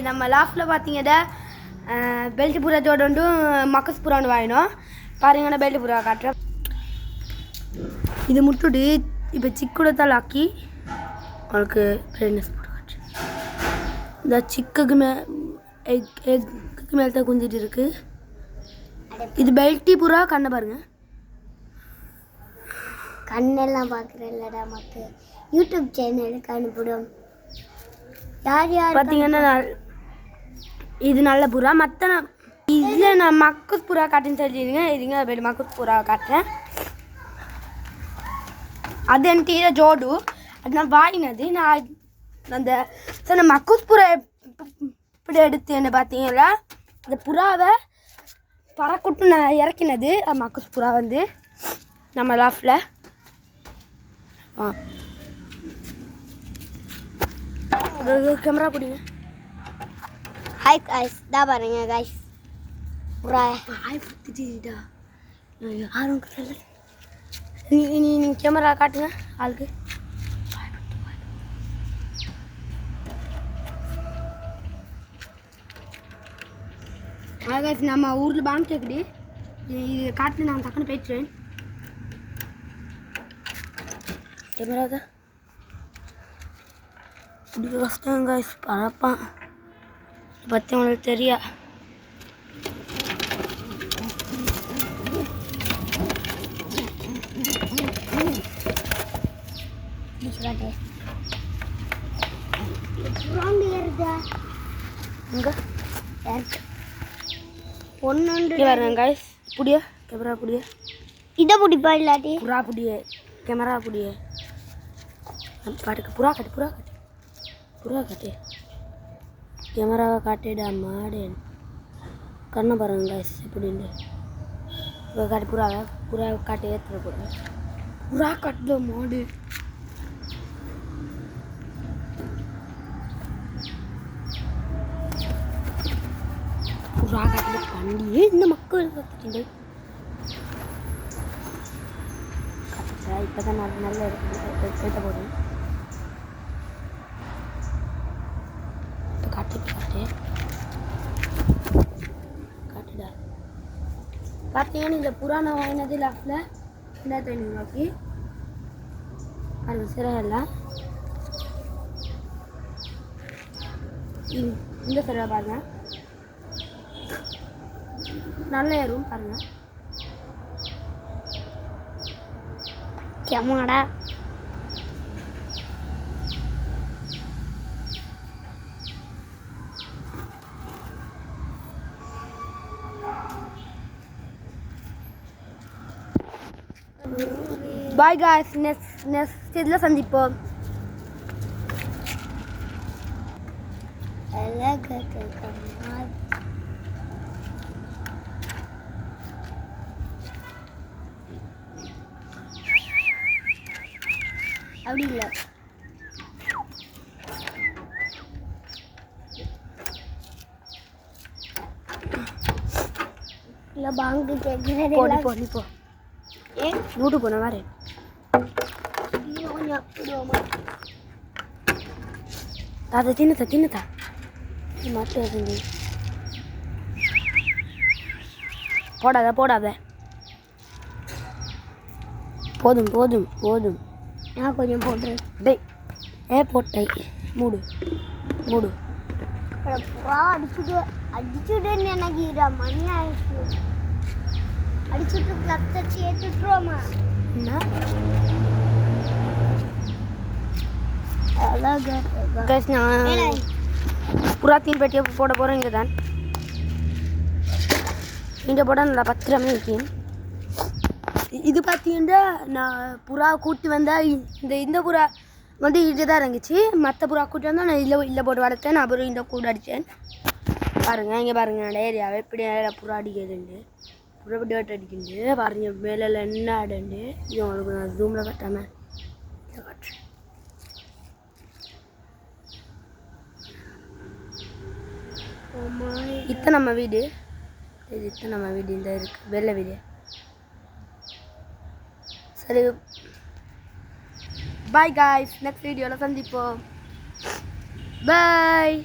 நம்ம லாஸ்ட்டில் பார்த்தீங்கன்னா பெல்ட் புறா ஜோடண்டும் மக்கஸ் புறான்னு வாங்கினோம். பாருங்கன்னா பெல்ட் புறா காட்டுறேன். இது முட்டுட்டு இப்போ சிக்குடத்தால் ஆக்கி அவளுக்கு ஃப்ரெண்ட்னஸ் போட்டு காட்டுறேன். இந்த சிக்குக்கு எக்குக்கு மேலே தான் குஞ்சிட்டு இருக்கு. இது பெல்ட்டி புறா. கண்ணை பாருங்க. கண்ணெல்லாம் பார்க்குறேன் இல்லடா மக்கள். யூடியூப் சேனலுக்கு அனுப்பிடும். யார் யார் பார்த்தீங்கன்னா இது நல்ல புறா. மற்ற இதில் நான் மக்கஸ் புறா காட்டுன்னு சொல்லிடுங்க. இதுங்க பெல் மக்கஸ் புறா காட்டுறேன். அது என்கிட்ட ஜோடு அது நான் வாங்கினது. நான் அந்த சில மக்கஸ் புறா இப்படி எடுத்தேன்னு பார்த்தீங்களா, அந்த புறாவை பறக்குட்டு நான் இறக்கினது. மக்கஸ் புறா வந்து நம்ம லாஃப்டில் கேமரா பிடிங்க. ஹாய் காய்ஸ், தா பாருங்க காய்ஸ். புறா ஹாய் பத்துட்டா யாரும் நீங்கள் கேமரா காட்டுங்க ஆளுக்கு. காய்ஸ் நம்ம ஊரில் பாங்க கேட்குது. இது காட்டு நான் டக்குன்னு போயிடுறேன். கேமரா தான் இப்படி கஷ்டம் காய்ஸ். பழப்பான் பற்றி உங்களுக்கு தெரியா. பாருங்க காய்ஸ். புடிய கேமரா புடிய இதை பிடிப்பா இல்லாட்டி புறா புடிய கேமரா புடிய பாட்டுக்கு புறா காட்டு புறா காட்டு புறா காட்டு கேமராவை காட்டிடா மாடேன். கண்ணை பாருங்க காய்ஸ் எப்படின்னு. இப்போ காட்டு புறாவை காட்டு ஏற்றுற புறா காட்டுல மாடு. புறா காட்டுல பண்டிகை இந்த மக்கள் கற்றுட்டு கற்றுச்சா. இப்போ தான் நல்லா இருக்குது. கேட்ட போதும் இப்போ காட்டுடா. பார்த்தீங்கன்னா இந்த புறானை வாங்கினது லாஸ்ட்டில் 2500 ரூபாய்க்கு. அது சிறையெல்லாம் இந்த சிறை பாருங்க நல்ல ஏறும் பாருங்க. கேமாடா பாய் காய்ஸ். நெக்ஸ்ட் இதில் சந்திப்போம். அப்படி இல்லை இல்லை பாங்கு கேட்குறது போடி போடி போ. ஏன் வீட்டு போன மாதிரி அதை தின்னதா மட்டும் போடாத போதும். நான் கொஞ்சம் போட்டுறேன். டேய் போட்டை மூடு புறா அடிச்சுடுன்னு எனக்கு மணி ஆயிடுச்சு. அடிச்சுட்டு கிளப்தை சேர்த்துட்டுருவோமா என்ன அழகா நான் புறாத்தின் பெட்டியை போட போகிறேன். இங்கே தான் இங்கே போட நல்லா பத்திரமே இருக்கேன். இது பார்த்தீங்கன்னா நான் புறா கூட்டி வந்தால் இந்த புறா வந்து இங்கே தான் இறங்குச்சு. மற்ற புறா கூட்டி வந்தால் நான் இல்லை போட்டு வளர்த்தேன். நான் அப்புறம் இந்த கூட அடித்தேன். பாருங்கள் இங்கே பாருங்கள் ஏரியாவை எப்படி புறா அடிக்கிறதுண்டு புறா டேட் அடிக்கிண்டு பாருங்க. மேலே என்ன ஆடுண்டு இது உங்களுக்கு நான் ஜூமில் கட்டாமல் காட்டுறேன். இத்தனை நம்ம வீடு இந்த இருக்குது வெள்ளை வீடு. சரி பாய் காய்ஸ். நெக்ஸ்ட் வீடியோவில் சந்திப்போம். பாய்.